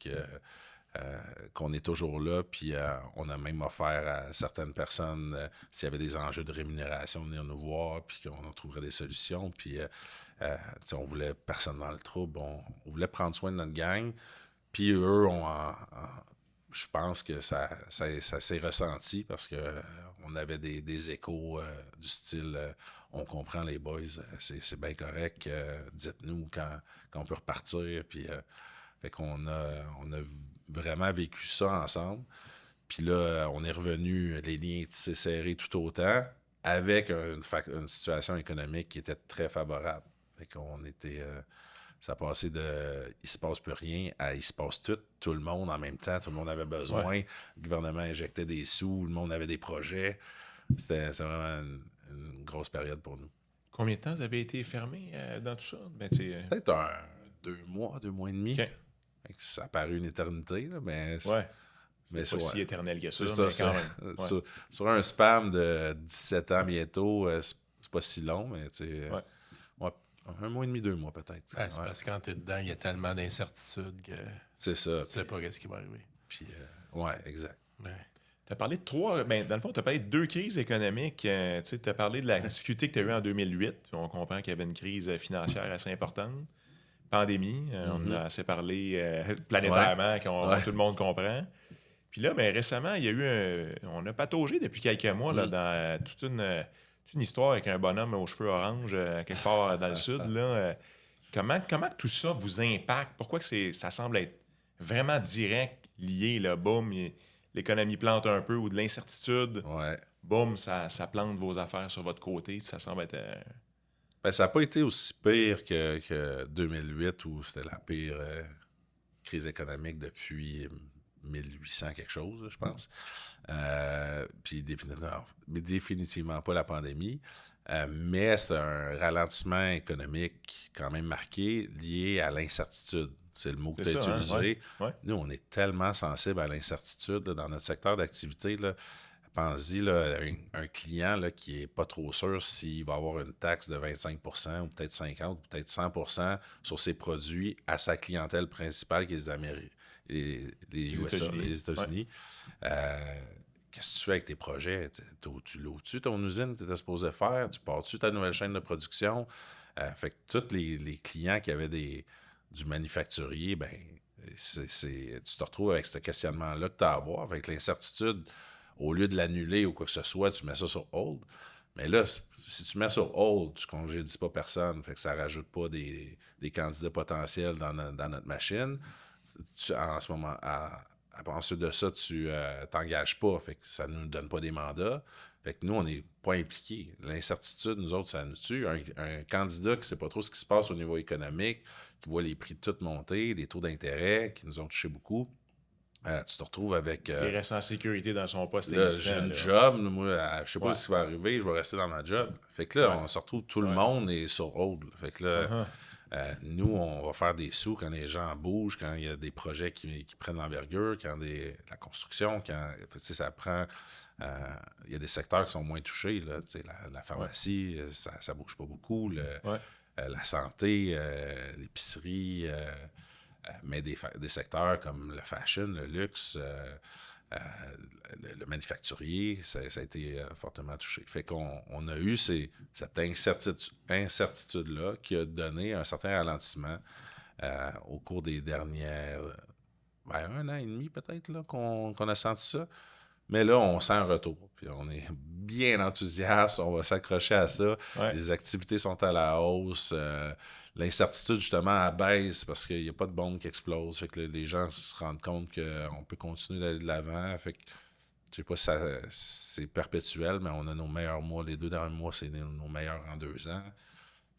qu'on est toujours là, puis on a même offert à certaines personnes, s'il y avait des enjeux de rémunération, de venir nous voir, puis qu'on trouverait des solutions, puis on voulait personne dans le trouble, on voulait prendre soin de notre gang, puis eux, je pense que ça s'est ressenti, parce que on avait des échos du style on comprend les boys, c'est bien correct, dites-nous quand on peut repartir, puis fait qu'on on a vraiment vécu ça ensemble. Puis là, on est revenu, les liens s'est serrés tout autant, avec une situation économique qui était très favorable. Fait qu'on était... ça passait de « il se passe plus rien » à « il se passe tout le monde en même temps, tout le monde avait besoin, le gouvernement injectait des sous, le monde avait des projets. C'était vraiment une grosse période pour nous. Combien de temps vous avez été fermé dans tout ça? Peut-être 2 mois, 2 mois et demi. OK. Ça a paru une éternité, là, mais... Ouais. Mais C'est pas si éternel que ça, c'est mais ça, quand même. Ouais. Sur un spam de 17 ans bientôt, c'est pas si long, mais tu sais... Ouais. 1 mois et demi, 2 mois peut-être. C'est parce que quand t'es dedans, il y a tellement d'incertitudes que c'est ça. tu sais pas ce qui va arriver. Puis, ouais, exact. Ouais. Tu as parlé de 3... Ben, dans le fond, tu as parlé de 2 crises économiques. Tu as parlé de la difficulté que tu as eue en 2008. On comprend qu'il y avait une crise financière assez importante. Pandémie, on en a assez parlé planétairement, tout le monde comprend. Puis là, ben, récemment, il y a eu on a pataugé depuis quelques mois là, dans toute une histoire avec un bonhomme aux cheveux orange quelque part dans le sud. Là. Comment tout ça vous impacte? Pourquoi que ça semble être vraiment direct, lié, là, boum, l'économie plante un peu ou de l'incertitude, boum, ça plante vos affaires sur votre côté. Ça semble être... Ben, ça n'a pas été aussi pire que 2008 où c'était la pire crise économique depuis 1800 quelque chose, je pense. Puis définitivement pas la pandémie. Mais c'est un ralentissement économique quand même marqué lié à l'incertitude. C'est le mot que tu as utilisé. Ouais. Nous, on est tellement sensibles à l'incertitude là, dans notre secteur d'activité. Pense-y, là, un client là, qui n'est pas trop sûr s'il va avoir une taxe de 25% ou peut-être 50% ou peut-être 100% sur ses produits à sa clientèle principale qui est les USA, les États-Unis. Qu'est-ce que tu fais avec tes projets? Tu l'ouvres-tu ton usine que tu étais supposé faire? Tu pars-tu ta nouvelle chaîne de production? Fait que tous les clients qui avaient du manufacturier, ben, tu te retrouves avec ce questionnement-là que tu as à avoir, avec l'incertitude. Au lieu de l'annuler ou quoi que ce soit, tu mets ça sur hold. Mais là, si tu mets sur hold, tu congédies pas personne. Fait que ça rajoute pas des candidats potentiels dans notre machine. En ce moment, ensuite de ça, tu t'engages pas. Fait que ça nous donne pas des mandats. Fait que nous, on n'est pas impliqués. L'incertitude, nous autres, ça nous tue. Un candidat qui sait pas trop ce qui se passe au niveau économique, qui voit les prix tout monter, les taux d'intérêt qui nous ont touché beaucoup, tu te retrouves avec... il reste en sécurité dans son poste existant. J'ai une job, moi, je sais pas ce qui va arriver, je vais rester dans ma job. Fait que là, on se retrouve, tout le monde est sur hold. Fait que là, nous, on va faire des sous quand les gens bougent, quand il y a des projets qui prennent l'envergure, quand la construction, ça prend... il y a des secteurs qui sont moins touchés, là, la pharmacie, ça bouge pas beaucoup, la santé, l'épicerie... mais des secteurs comme le fashion, le luxe, le manufacturier, ça a été fortement touché. Fait qu'on a eu cette incertitude-là qui a donné un certain ralentissement au cours des dernières... 1 an et demi peut-être là, qu'on a senti ça. Mais là, on sent un retour. Puis on est bien enthousiaste, on va s'accrocher à ça. Les activités sont à la hausse. L'incertitude, justement, elle baisse parce qu'il n'y a pas de bombe qui explose. Fait que les gens se rendent compte qu'on peut continuer d'aller de l'avant. Fait que, je sais pas si c'est perpétuel, mais on a nos meilleurs mois. Les 2 derniers mois, c'est nos meilleurs en 2 ans.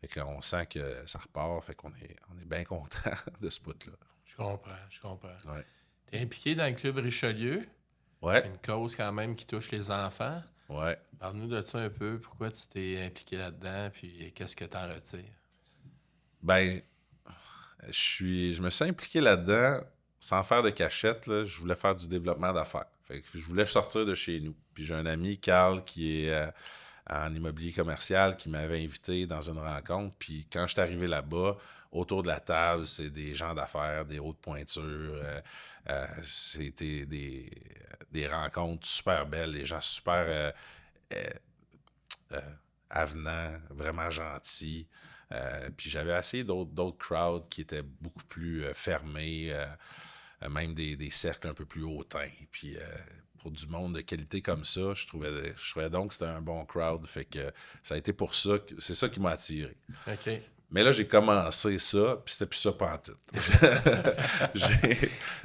Fait qu'on sent que ça repart. Fait qu'on est bien content de ce bout-là. Je comprends. Ouais. Tu es impliqué dans le Club Richelieu. Ouais. Une cause quand même qui touche les enfants. Ouais. Parle-nous de ça un peu. Pourquoi tu t'es impliqué là-dedans, puis qu'est-ce que tu en retires? Ben, je me suis impliqué là-dedans sans faire de cachette. Là, je voulais faire du développement d'affaires. Fait que je voulais sortir de chez nous. Puis j'ai un ami, Carl, qui est en immobilier commercial, qui m'avait invité dans une rencontre. Puis quand je suis arrivé là-bas, autour de la table, c'est des gens d'affaires, des hautes pointures. C'était des rencontres super belles, des gens super avenants, vraiment gentils. Puis j'avais assez d'autres crowds qui étaient beaucoup plus fermés, même des cercles un peu plus hautains. Puis pour du monde de qualité comme ça, je trouvais donc que c'était un bon crowd. Fait que ça a été pour ça, c'est ça qui m'a attiré. OK. Mais là, j'ai commencé ça, puis c'était plus ça pantoute.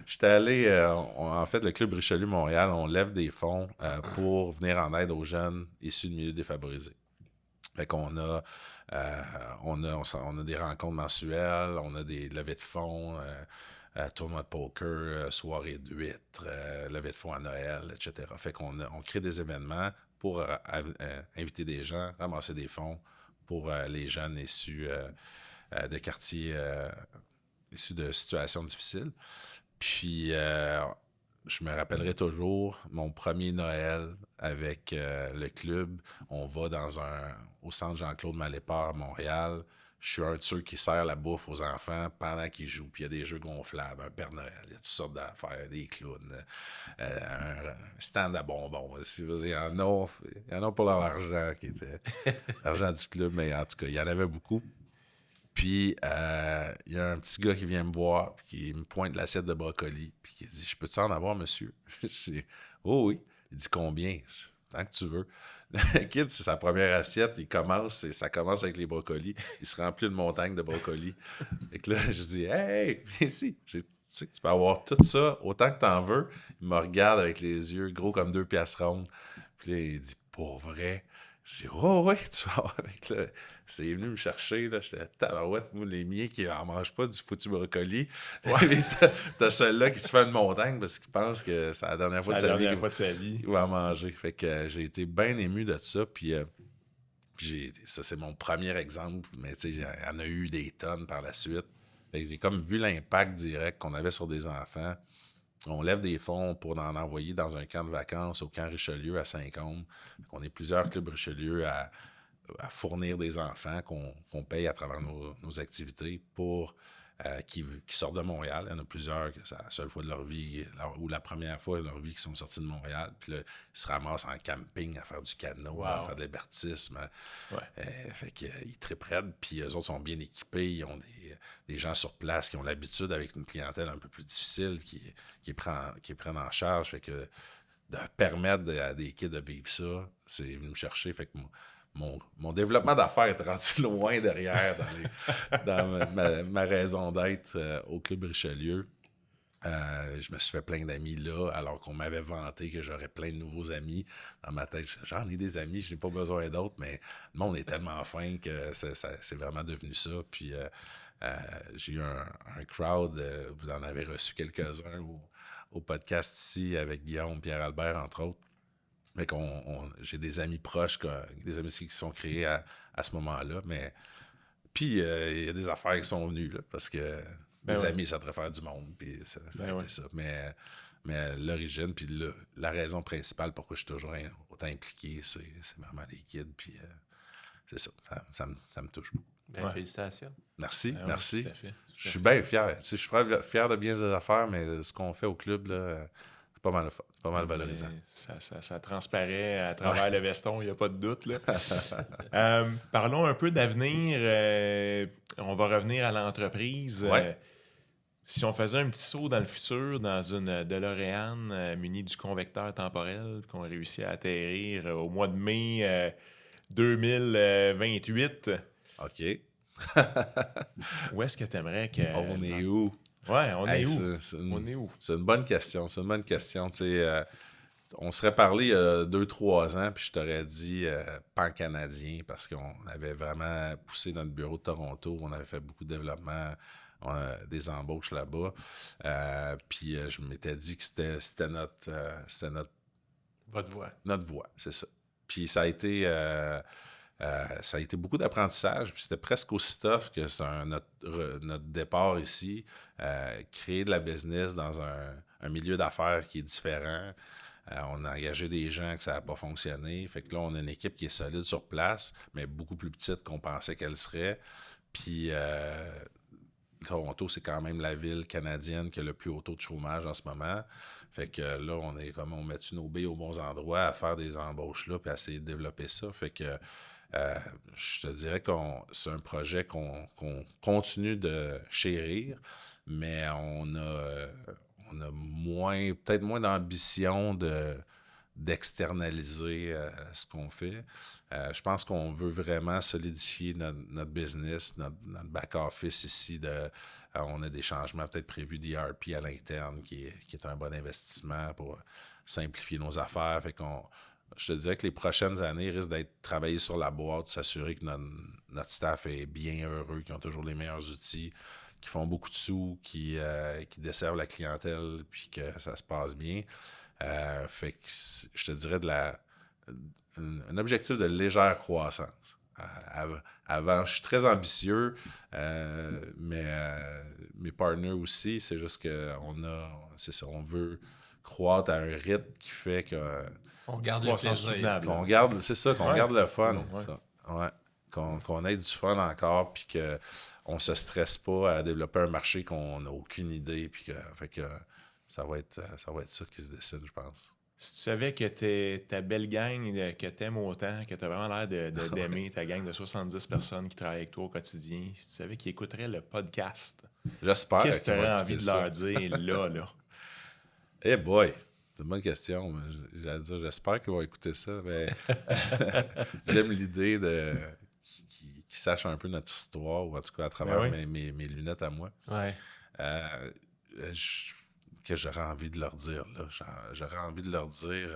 J'étais allé, en fait, le Club Richelieu Montréal, on lève des fonds pour venir en aide aux jeunes issus de milieux défavorisés. Fait qu'on a des rencontres mensuelles, on a des levées de fonds, tournoi de poker, soirée d'huîtres, levée de fonds à Noël, etc. Fait qu'on crée des événements pour inviter des gens, ramasser des fonds pour les jeunes issus de quartiers issus de situations difficiles. Puis, je me rappellerai toujours mon premier Noël avec le club. On va au centre Jean-Claude Malépart à Montréal. Je suis un de ceux qui sert la bouffe aux enfants pendant qu'ils jouent. Puis il y a des jeux gonflables, un Père Noël, il y a toutes sortes d'affaires, des clowns, un stand à bonbons. Il y en a pour leur argent, qui était l'argent du club, mais en tout cas, il y en avait beaucoup. Puis, il y a un petit gars qui vient me voir, puis qui me pointe l'assiette de brocoli, puis qui dit « Je peux-tu en avoir, monsieur? » Je dis « Oh oui. » Il dit « Combien? » Tant que tu veux. Le kid, c'est sa première assiette. Ça commence avec les brocolis. Il se remplit une montagne de brocolis. Et que là, je dis « Hey, viens ici. Tu sais que tu peux avoir tout ça autant que tu en veux. » Il me regarde avec les yeux gros comme 2 piastres rondes. Puis là, il dit « Pour vrai? » Je dis « Oh oui, tu vas avoir avec là. » C'est venu me chercher, là. J'étais tabarouette, moi, les miens qui n'en mangent pas du foutu brocoli. Ouais. t'as celui-là qui se fait une montagne parce qu'il pense que c'est la dernière fois de sa vie qu'il va en manger. Fait que j'ai été bien ému de ça. Puis ça, c'est mon premier exemple. Mais tu sais, il y en a eu des tonnes par la suite. Fait que j'ai comme vu l'impact direct qu'on avait sur des enfants. On lève des fonds pour en envoyer dans un camp de vacances au camp Richelieu à Saint-Côme. On est plusieurs clubs Richelieu à fournir des enfants qu'on paye à travers nos activités pour qui sortent de Montréal. Il y en a plusieurs que c'est la seule fois de leur vie ou la première fois de leur vie qui sont sortis de Montréal. Puis là, ils se ramassent en camping à faire du canot, à faire de l'hébertisme. Fait qu'ils trippent raide. Puis eux autres sont bien équipés. Ils ont des gens sur place qui ont l'habitude avec une clientèle un peu plus difficile qui prennent en charge. Fait que de permettre à des kids de vivre ça, c'est venu me chercher. Fait que mon développement d'affaires est rendu loin derrière dans ma raison d'être au Club Richelieu. Je me suis fait plein d'amis là, alors qu'on m'avait vanté que j'aurais plein de nouveaux amis. Dans ma tête, j'en ai des amis, je n'ai pas besoin d'autres, mais le monde est tellement fin que c'est vraiment devenu ça. Puis j'ai eu un crowd, vous en avez reçu quelques-uns au podcast ici avec Guillaume, Pierre-Albert, entre autres. Mais j'ai des amis proches, des amis qui sont créés à ce moment-là. Mais puis, il y a des affaires qui sont venues, là, parce que mes amis, ça te faire du monde. Puis ça a été ça. Mais l'origine, puis la raison principale pourquoi je suis toujours autant impliqué, c'est vraiment les kids. Puis c'est ça. Ça me touche beaucoup. Ben, félicitations. Merci, Ben merci. Tout à fait. Je suis bien fier. Tu sais, je suis fier de bien des affaires, mais ce qu'on fait au club, là, c'est pas mal le fun. C'est pas mal valorisant. Ça transparaît à travers le veston, il n'y a pas de doute. Là. Parlons un peu d'avenir. On va revenir à l'entreprise. Si on faisait un petit saut dans le futur, dans une DeLorean munie du convecteur temporel, qu'on réussit à atterrir au mois de mai 2028. OK. Où est-ce que tu aimerais que... On est où? Ouais, on est où? On est où? C'est une bonne question. Tu sais, on serait parlé il y a 2-3 ans, puis je t'aurais dit pan-canadien, parce qu'on avait vraiment poussé notre bureau de Toronto. On avait fait beaucoup de développement, des embauches là-bas. Puis je m'étais dit que c'était Votre voix. Notre voix, c'est ça. Puis ça a été beaucoup d'apprentissage, puis c'était presque aussi tough que notre départ ici, créer de la business dans un milieu d'affaires qui est différent. On a engagé des gens que ça n'a pas fonctionné. Fait que là, on a une équipe qui est solide sur place, mais beaucoup plus petite qu'on pensait qu'elle serait. Puis Toronto, c'est quand même la ville canadienne qui a le plus haut taux de chômage en ce moment. Fait que là, on met nos billes aux bons endroits à faire des embauches là, puis à essayer de développer ça. Fait que je te dirais que c'est un projet qu'on continue de chérir, mais on a peut-être moins d'ambition d'externaliser ce qu'on fait. Je pense qu'on veut vraiment solidifier notre business, notre back-office ici. On a des changements peut-être prévus d'ERP à l'interne qui est un bon investissement pour simplifier nos affaires. Fait je te dirais que les prochaines années risquent d'être travailler sur la boîte, s'assurer que notre staff est bien heureux, qu'ils ont toujours les meilleurs outils, qui font beaucoup de sous, qui desservent la clientèle, puis que ça se passe bien. Fait que je te dirais un objectif de légère croissance. Avant, je suis très ambitieux, mais mes partenaires aussi, c'est juste on veut croître à un rythme qui fait que On garde le croissance plaisir. soutenable. qu'on garde, c'est ça, qu'on Ouais. garde le fun. Ouais. Ça. Ouais. Qu'on ait du fun encore, puis qu'on se stresse pas à développer un marché qu'on n'a aucune idée, puis fait que ça va être ça qui se décide, je pense. Si tu savais que ta belle gang que t'aimes autant, que t'as vraiment l'air d'aimer ta gang de 70 personnes qui travaillent avec toi au quotidien, si tu savais qu'ils écouteraient le podcast, J'espère qu'est-ce que qu'ils tu vont aurais envie écouter de ça. leur dire là? Eh boy! C'est une bonne question. Mais j'allais dire, j'espère qu'ils vont écouter ça. Mais j'aime l'idée qu'ils sachent un peu notre histoire, ou en tout cas à travers Ben oui. mes lunettes à moi. Ouais. Que j'aurais envie de leur dire, là. J'aurais envie de leur dire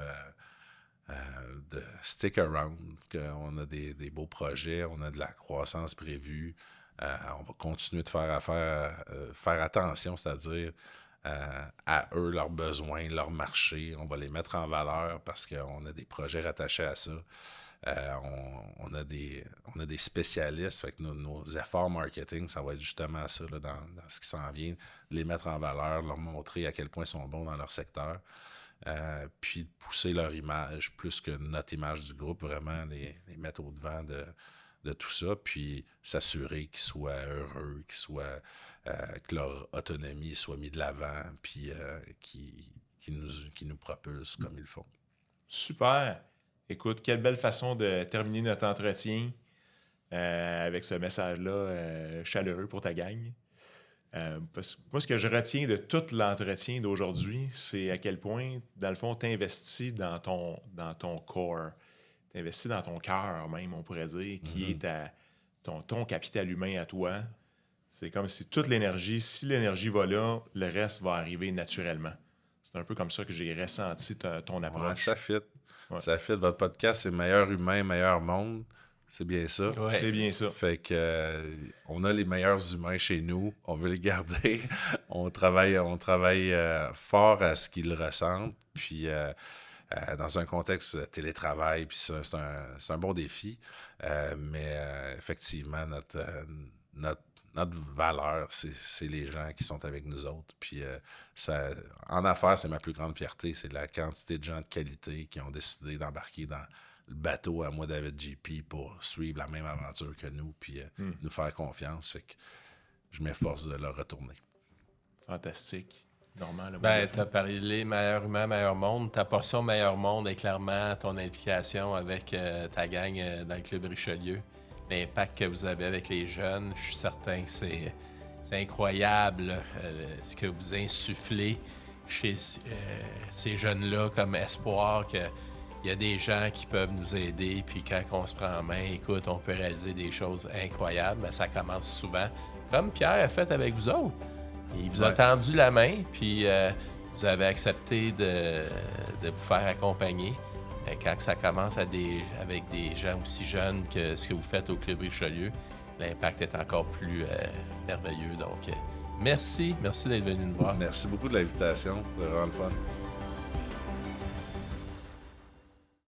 de stick around, qu'on a des beaux projets, on a de la croissance prévue. On va continuer de faire attention, c'est-à-dire à eux, leurs besoins, leurs marchés. On va les mettre en valeur parce qu'on a des projets rattachés à ça. On a des spécialistes, fait que nos efforts marketing, ça va être justement ça là, dans ce qui s'en vient, de les mettre en valeur, leur montrer à quel point ils sont bons dans leur secteur, puis de pousser leur image plus que notre image du groupe, vraiment les mettre au devant de tout ça, puis s'assurer qu'ils soient heureux, que leur autonomie soit mise de l'avant, puis qu'ils nous propulsent comme ils le font. Super! Écoute, quelle belle façon de terminer notre entretien avec ce message-là chaleureux pour ta gang. Parce que moi, ce que je retiens de tout l'entretien d'aujourd'hui, c'est à quel point, dans le fond, tu investis dans ton core. Tu investis dans ton cœur, même, on pourrait dire, qui est ton capital humain à toi. C'est comme si toute l'énergie, si l'énergie va là, le reste va arriver naturellement. C'est un peu comme ça que j'ai ressenti ton approche. Ouais, ça fit. Ouais. Ça fit. Votre podcast, c'est Meilleur humain, meilleur monde. C'est bien ça. Ouais. C'est bien ça. Fait que on a les meilleurs humains chez nous. On veut les garder. on travaille fort à ce qu'ils ressentent. Puis dans un contexte de télétravail, puis ça, c'est un bon défi. Mais effectivement, notre valeur, c'est les gens qui sont avec nous autres. Puis en affaires, c'est ma plus grande fierté. C'est la quantité de gens de qualité qui ont décidé d'embarquer dans le bateau à moi, David JP, pour suivre la même aventure que nous, puis nous faire confiance. Fait que je m'efforce de leur retourner. Fantastique. Normal. Tu as parlé meilleur humain, meilleur monde. Ta portion meilleur monde est clairement ton implication avec ta gang dans le Club Richelieu. L'impact que vous avez avec les jeunes, je suis certain que c'est incroyable ce que vous insufflez chez ces jeunes-là comme espoir qu'il y a des gens qui peuvent nous aider, puis quand on se prend en main, écoute, on peut réaliser des choses incroyables, mais ça commence souvent, comme Pierre a fait avec vous autres. Il vous a tendu la main, puis vous avez accepté de vous faire accompagner. Quand ça commence avec des gens aussi jeunes que ce que vous faites au Club Richelieu, l'impact est encore plus merveilleux. Donc, merci d'être venu nous voir. Merci beaucoup de l'invitation. C'est vraiment le fun.